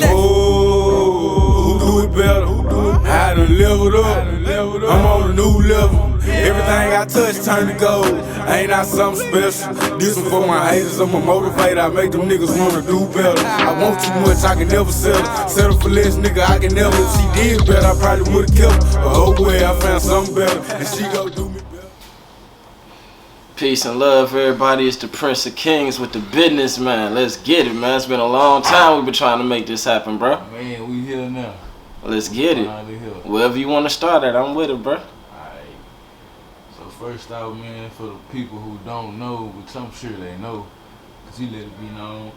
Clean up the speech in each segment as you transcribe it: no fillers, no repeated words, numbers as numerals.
Oh, who do it better? I done leveled up. I'm on a new level. Everything I touch turn to gold. Ain't I something special? This one for my haters. I'm a motivator. I make them niggas wanna do better. I want too much, I can never settle. Settle for less, nigga, I can never. If she did better, I probably would've kept her. But oh well, I found something better, and she gon' do me better. Peace and love, everybody. It's the Prince of Kingz with the business, man. Let's get it, man. It's been a long time we've been trying to make this happen, bro. Man, we here now. Let's get it. Wherever you want to start at, I'm with it, bro. Alright. So first out, man, for the people who don't know, which I'm sure they know, because you let it be known,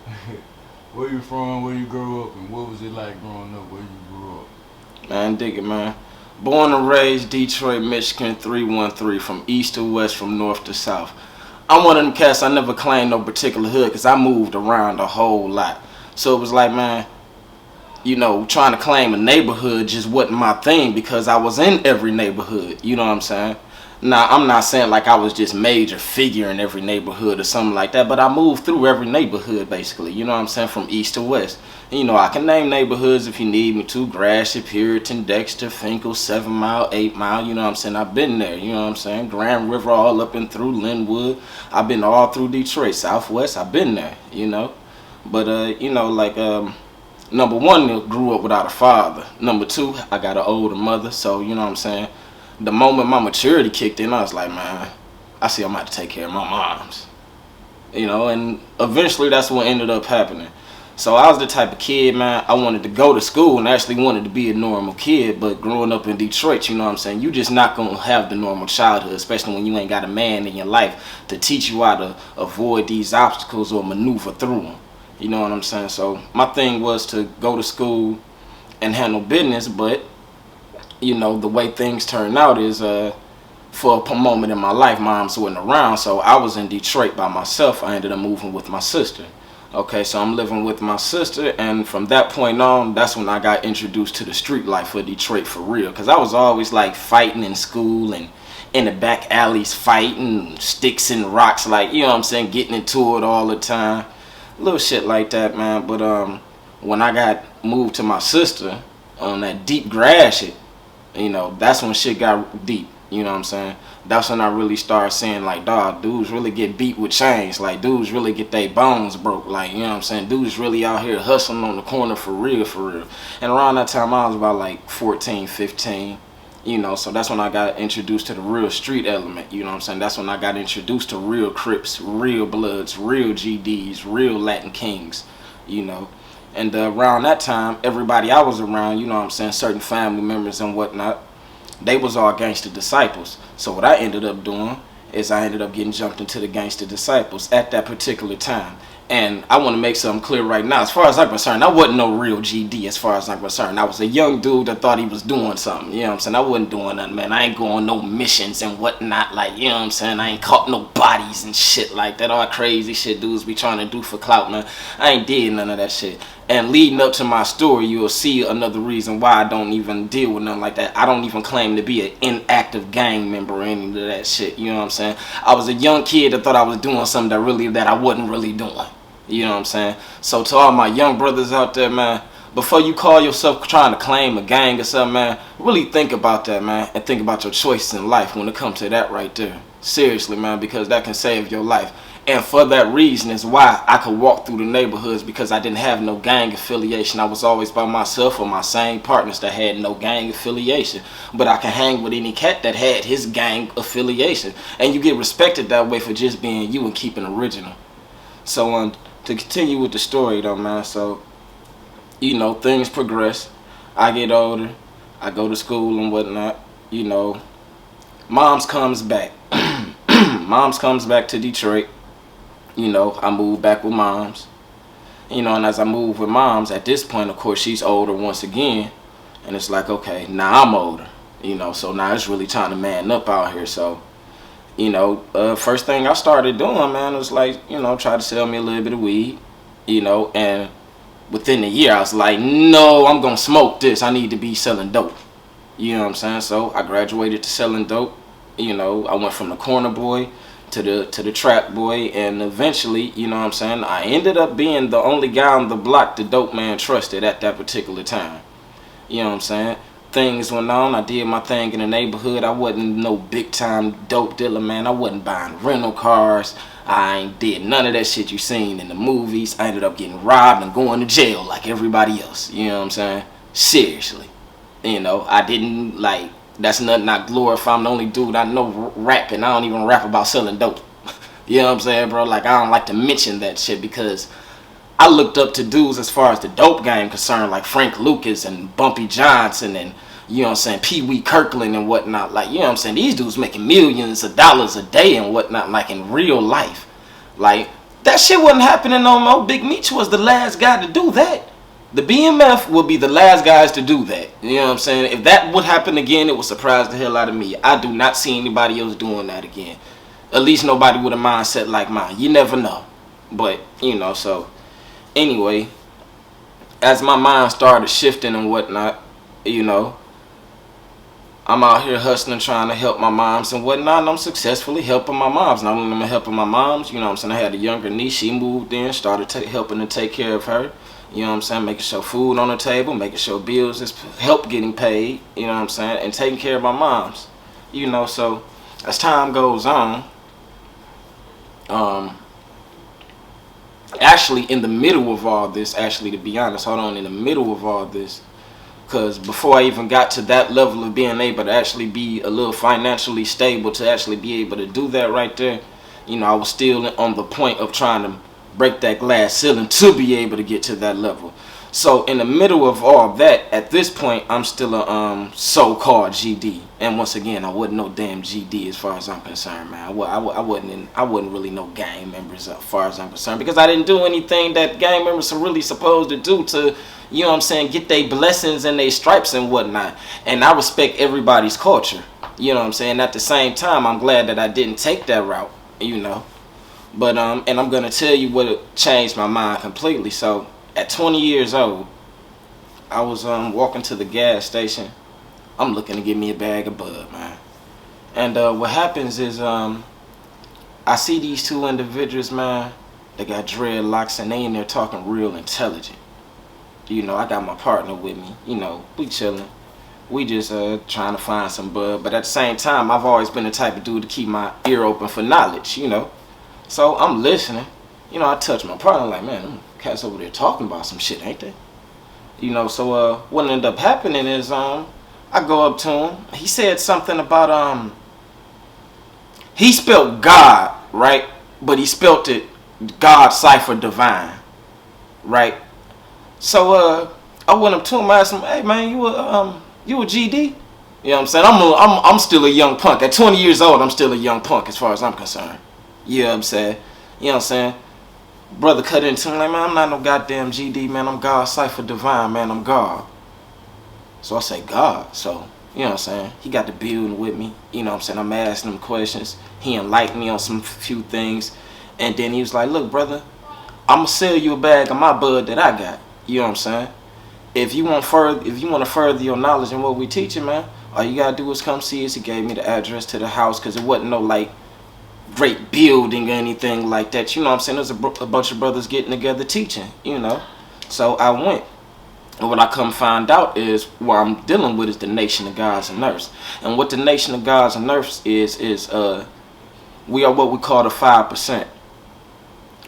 where you from, where you grew up, and what was it like growing up where you grew up? Man, dig it, man. Born and raised Detroit, Michigan, 313, from east to west, from north to south. I'm one of them cats, I never claimed no particular hood because I moved around a whole lot. So it was like, man, you know, trying to claim a neighborhood just wasn't my thing because I was in every neighborhood, you know what I'm saying? Now, I'm not saying like I was just major figure in every neighborhood or something like that, but I moved through every neighborhood basically, you know what I'm saying, from east to west. And, you know, I can name neighborhoods if you need me to: Gratiot, Puritan, Dexter, Finkel, 7 Mile, 8 Mile, you know what I'm saying? I've been there, you know what I'm saying? Grand River, all up and through Linwood. I've been all through Detroit, Southwest, I've been there, you know? But, you know, like, number one, grew up without a father. Number two, I got an older mother, so, you know what I'm saying? The moment my maturity kicked in, I was like, man, I see I'm about to take care of my moms. You know, and eventually that's what ended up happening. So I was the type of kid, man, I wanted to go to school and actually wanted to be a normal kid, but growing up in Detroit, you know what I'm saying, you just not going to have the normal childhood, especially when you ain't got a man in your life to teach you how to avoid these obstacles or maneuver through them. You know what I'm saying? So my thing was to go to school and handle business, but you know, the way things turned out is for a moment in my life, moms wasn't around, so I was in Detroit by myself. I ended up moving with my sister. Okay, so I'm living with my sister, and from that point on, that's when I got introduced to the street life of Detroit for real, because I was always like fighting in school and in the back alleys fighting, sticks and rocks, like, you know what I'm saying, getting into it all the time, little shit like that, man. But when I got moved to my sister on that deep grass shit, you know, that's when shit got deep, you know what I'm saying? That's when I really started seeing, like, dog, dudes really get beat with chains. Like, dudes really get their bones broke. Like, you know what I'm saying? Dudes really out here hustling on the corner for real, for real. And around that time, I was about, like, 14, 15, you know, so that's when I got introduced to the real street element, you know what I'm saying? That's when I got introduced to real Crips, real Bloods, real GDs, real Latin Kings, you know. And around that time, everybody I was around, you know what I'm saying, certain family members and whatnot, they was all gangster disciples. So what I ended up doing is I ended up getting jumped into the gangster disciples at that particular time. And I want to make something clear right now. As far as I'm concerned, I wasn't no real GD as far as I'm concerned. I was a young dude that thought he was doing something. You know what I'm saying? I wasn't doing nothing, man. I ain't going no missions and whatnot. Like, you know what I'm saying? I ain't caught no bodies and shit like that. All crazy shit dudes be trying to do for clout, man. I ain't did none of that shit. And leading up to my story, you'll see another reason why I don't even deal with nothing like that. I don't even claim to be an inactive gang member or any of that shit. You know what I'm saying? I was a young kid that thought I was doing something that I wasn't really doing. You know what I'm saying? So to all my young brothers out there, man, before you call yourself trying to claim a gang or something, man, really think about that, man, and think about your choices in life when it comes to that right there. Seriously, man, because that can save your life. And for that reason is why I could walk through the neighborhoods, because I didn't have no gang affiliation. I was always by myself or my same partners that had no gang affiliation. But I can hang with any cat that had his gang affiliation. And you get respected that way for just being you and keeping original. So to continue with the story though, man, so, you know, things progress. I get older. I go to school and whatnot. You know, Moms comes back. Moms comes back to Detroit. You know, I moved back with Moms. You know, and as I move with Moms, at this point, of course, she's older once again. And it's like, okay, now I'm older. You know, so now it's really time to man up out here. So, you know, first thing I started doing, man, was like, you know, try to sell me a little bit of weed. You know, and within a year, I was like, no, I'm going to smoke this. I need to be selling dope. You know what I'm saying? So I graduated to selling dope. You know, I went from the corner boy to the trap boy, and eventually, you know what I'm saying, I ended up being the only guy on the block the dope man trusted at that particular time. You know what I'm saying? Things went on. I did my thing in the neighborhood. I wasn't no big time dope dealer, man. I wasn't buying rental cars. I ain't did none of that shit you seen in the movies. I ended up getting robbed and going to jail like everybody else. You know what I'm saying? Seriously. You know, I didn't like, that's nothing I glorify. I'm the only dude I know rapping. I don't even rap about selling dope. You know what I'm saying, bro? Like, I don't like to mention that shit because I looked up to dudes as far as the dope game concerned, like Frank Lucas and Bumpy Johnson and, you know what I'm saying, Pee Wee Kirkland and whatnot. Like, you know what I'm saying, these dudes making millions of dollars a day and whatnot, like in real life. Like, that shit wasn't happening no more. Big Meech was the last guy to do that. The BMF will be the last guys to do that. You know what I'm saying? If that would happen again, it would surprise the hell out of me. I do not see anybody else doing that again. At least nobody with a mindset like mine. You never know. But, you know, so anyway, as my mind started shifting and whatnot, you know, I'm out here hustling, trying to help my moms and whatnot, and I'm successfully helping my moms. Not only am I helping my moms, you know what I'm saying, I had a younger niece, she moved in, started helping to take care of her, you know what I'm saying, making sure food on the table, making sure bills is help getting paid, you know what I'm saying, and taking care of my moms, you know. So as time goes on, actually in the middle of all this, actually to be honest, in the middle of all this, because before I even got to that level of being able to actually be a little financially stable, to actually be able to do that right there, you know, I was still on the point of trying to break that glass ceiling to be able to get to that level. So in the middle of all that, at this point, I'm still a so-called GD. And once again, I wasn't no damn GD as far as I'm concerned, man. I wasn't really no gang members as far as I'm concerned, because I didn't do anything that gang members are really supposed to do to, you know what I'm saying, get their blessings and their stripes and whatnot. And I respect everybody's culture, you know what I'm saying. At the same time, I'm glad that I didn't take that route, you know. But and I'm gonna tell you what changed my mind completely. So at 20 years old, I was walking to the gas station. I'm looking to get me a bag of bud, man. And what happens is I see these two individuals, man. They got dreadlocks and they in there talking real intelligent. You know, I got my partner with me. You know, we chilling. We just trying to find some bud. But at the same time, I've always been the type of dude to keep my ear open for knowledge, you know. So I'm listening. You know, I touch my partner like, man, them cats over there talking about some shit, ain't they? You know, so what ended up happening is I go up to him. He said something about he spelled God, right? But he spelled it God Ciphered Divine, right? So I went up to him, I asked him, hey man, you a GD? You know what I'm saying? I'm still a young punk. At 20 years old, I'm still a young punk as far as I'm concerned. You know what I'm saying? You know what I'm saying? Brother cut into him like, man, I'm not no goddamn GD, man. I'm God Ciphered Divine, man. I'm God. So I say God. So, you know what I'm saying? He got the building with me. You know what I'm saying? I'm asking him questions. He enlightened me on some few things. And then he was like, look, brother, I'm going to sell you a bag of my bud that I got. You know what I'm saying? If you want to further your knowledge in what we teaching, man, all you got to do is come see us. He gave me the address to the house because it wasn't no, like, great building or anything like that. You know what I'm saying? There's a bunch of brothers getting together teaching, you know. So I went. And what I come find out is what I'm dealing with is the Nation of Gods and Earths. And what the Nation of Gods and Earths is we are what we call the 5%.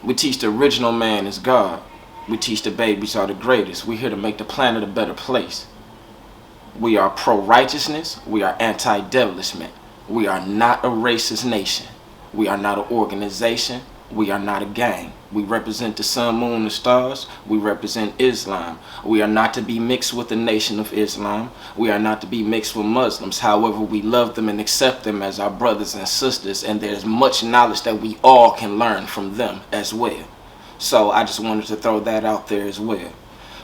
We teach the original man is God. We teach the babies are the greatest. We're here to make the planet a better place. We are pro-righteousness. We are anti-devilishment. We are not a racist nation. We are not an organization. We are not a gang. We represent the sun, moon, and stars. We represent Islam. We are not to be mixed with the Nation of Islam. We are not to be mixed with Muslims. However, we love them and accept them as our brothers and sisters, and there's much knowledge that we all can learn from them as well. So I just wanted to throw that out there as well.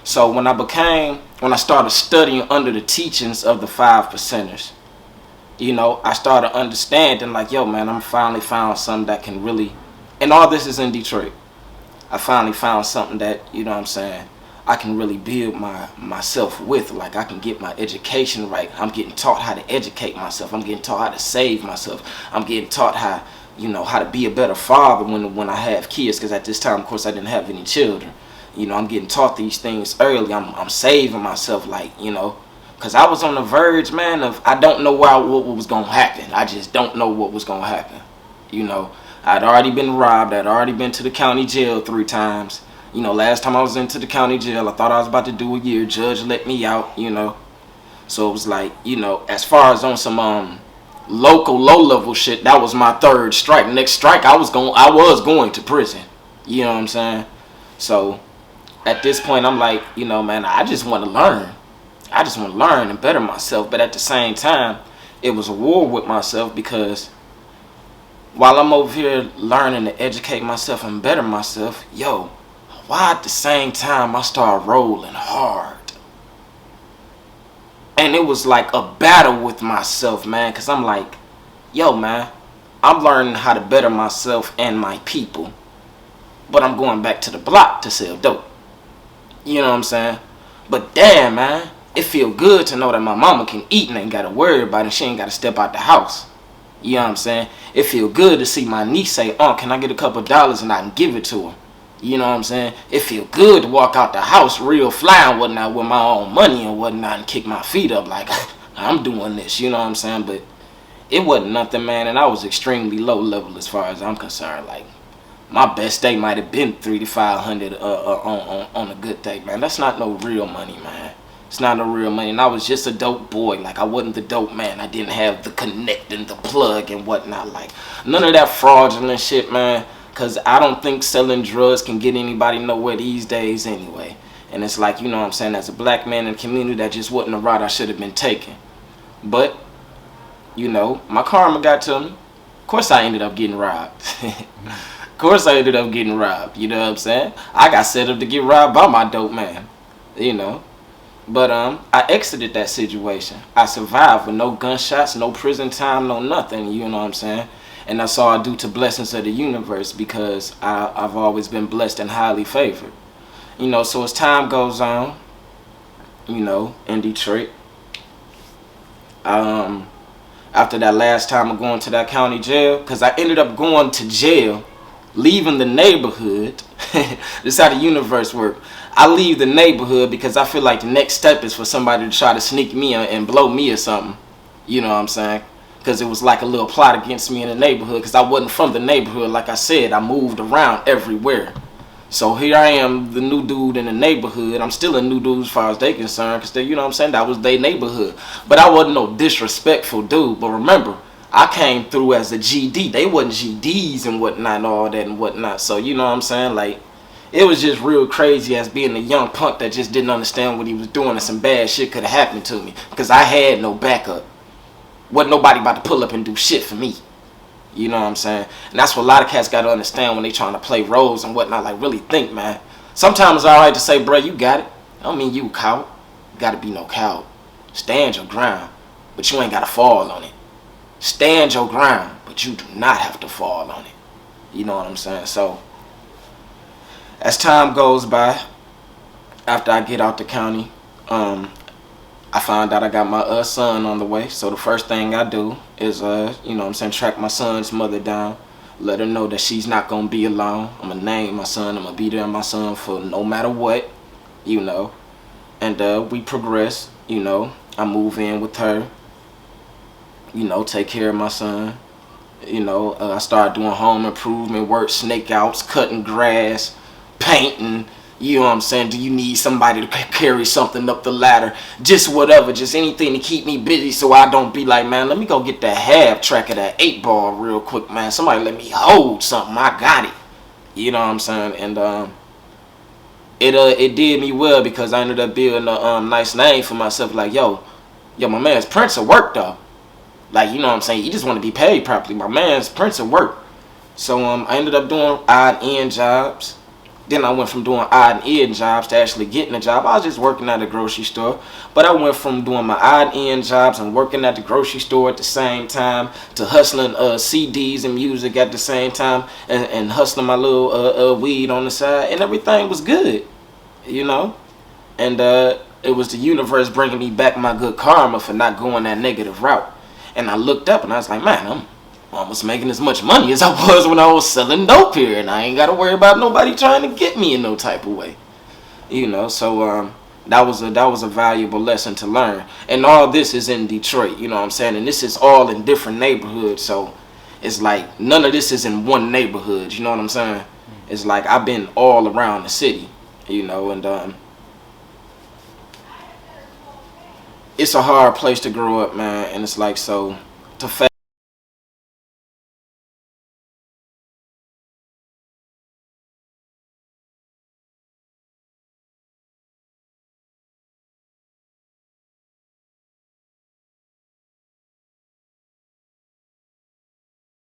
So when I started studying under the teachings of the 5%ers, you know, I started understanding like, yo, man, I'm finally found something that can really, and all this is in Detroit. I finally found something that, you know what I'm saying, I can really build myself with. Like, I can get my education right. I'm getting taught how to educate myself. I'm getting taught how to save myself. I'm getting taught how you know, how to be a better father when I have kids, because at this time, of course, I didn't have any children. You know, I'm getting taught these things early. I'm saving myself, like, you know, because I was on the verge, man, of I don't know what was going to happen. I just don't know what was going to happen. You know, I'd already been robbed. I'd already been to the county jail 3 times. You know, last time I was into the county jail, I thought I was about to do a year. Judge let me out, you know. So it was like, you know, as far as on some local low-level shit, that was my 3rd strike. Next strike, I was going to prison. You know what I'm saying? So at this point, I'm like, you know, man, I just want to learn. I just want to learn and better myself. But at the same time, it was a war with myself, because while I'm over here learning to educate myself and better myself, yo, why at the same time I started rolling hard? And it was like a battle with myself, man, because I'm like, yo, man, I'm learning how to better myself and my people, but I'm going back to the block to sell dope. You know what I'm saying? But damn, man, it feel good to know that my mama can eat and ain't got to worry about it. She ain't got to step out the house. You know what I'm saying? It feel good to see my niece say, can I get a couple dollars, and I can give it to her. You know what I'm saying? It feel good to walk out the house real fly and whatnot with my own money and whatnot, and kick my feet up like, I'm doing this. You know what I'm saying? But it wasn't nothing, man, and I was extremely low level as far as I'm concerned. Like, my best day might have been 300 to 500 on a good day, man. That's not no real money, man. It's not no real money. And I was just a dope boy. Like, I wasn't the dope man. I didn't have the connect and the plug and whatnot. Like, none of that fraudulent shit, man. Because I don't think selling drugs can get anybody nowhere these days anyway. And it's like, you know what I'm saying, as a black man in the community, that just wasn't a route I should have been taking. But, you know, my karma got to me. Of course I ended up getting robbed. Of course I ended up getting robbed. You know what I'm saying? I got set up to get robbed by my dope man. You know. But I exited that situation. I survived with no gunshots, no prison time, no nothing. You know what I'm saying? And that's all due to blessings of the universe, because I've always been blessed and highly favored. You know, so as time goes on, you know, in Detroit, after that last time of going to that county jail, because I ended up going to jail, leaving the neighborhood. This is how the universe works. I leave the neighborhood because I feel like the next step is for somebody to try to sneak me and blow me or something. You know what I'm saying? Because it was like a little plot against me in the neighborhood, because I wasn't from the neighborhood. Like I said, I moved around everywhere. So here I am, the new dude in the neighborhood. I'm still a new dude as far as they concerned, because you know what I'm saying, that was their neighborhood. But I wasn't no disrespectful dude. But remember, I came through as a GD. They wasn't GDs and whatnot and all that and whatnot. So you know what I'm saying, like, it was just real crazy as being a young punk that just didn't understand what he was doing, and some bad shit could have happened to me because I had no backup. Wasn't nobody about to pull up and do shit for me. You know what I'm saying? And that's what a lot of cats got to understand when they trying to play roles and whatnot. Like, really think, man. Sometimes it's alright to say, bro, you got it. I don't mean you a coward. You got to be no coward. Stand your ground, but you ain't got to fall on it. Stand your ground, but you do not have to fall on it. You know what I'm saying? So, as time goes by, after I get out the county, I found out I got my son on the way. So the first thing I do is, you know what I'm saying, track my son's mother down. Let her know that she's not going to be alone. I'm going to name my son. I'm going to be there with my son for no matter what, you know. And we progress, you know. I move in with her, you know, take care of my son. You know, I started doing home improvement work, snake outs, cutting grass, painting. You know what I'm saying? Do you need somebody to carry something up the ladder? Just whatever, just anything to keep me busy, so I don't be like, man, let me go get that half track of that 8-ball real quick, man. Somebody let me hold something. I got it. You know what I'm saying? And it did me well, because I ended up building a nice name for myself. Like, yo, my man's Prince of work though. Like, you know what I'm saying? You just want to be paid properly. My man's Prince of work. So I ended up doing odd end jobs. Then I went from doing odd and end jobs to actually getting a job. I was just working at a grocery store. But I went from doing my odd end jobs and working at the grocery store at the same time to hustling CDs and music at the same time, and hustling my little weed on the side. And everything was good, you know. And it was the universe bringing me back my good karma for not going that negative route. And I looked up and I was like, man, I was making as much money as I was when I was selling dope here, and I ain't got to worry about nobody trying to get me in no type of way. You know, so that was a valuable lesson to learn. And all this is in Detroit, you know what I'm saying? And this is all in different neighborhoods, so it's like none of this is in one neighborhood, you know what I'm saying? It's like I've been all around the city, you know, and it's a hard place to grow up, man. And it's like, so to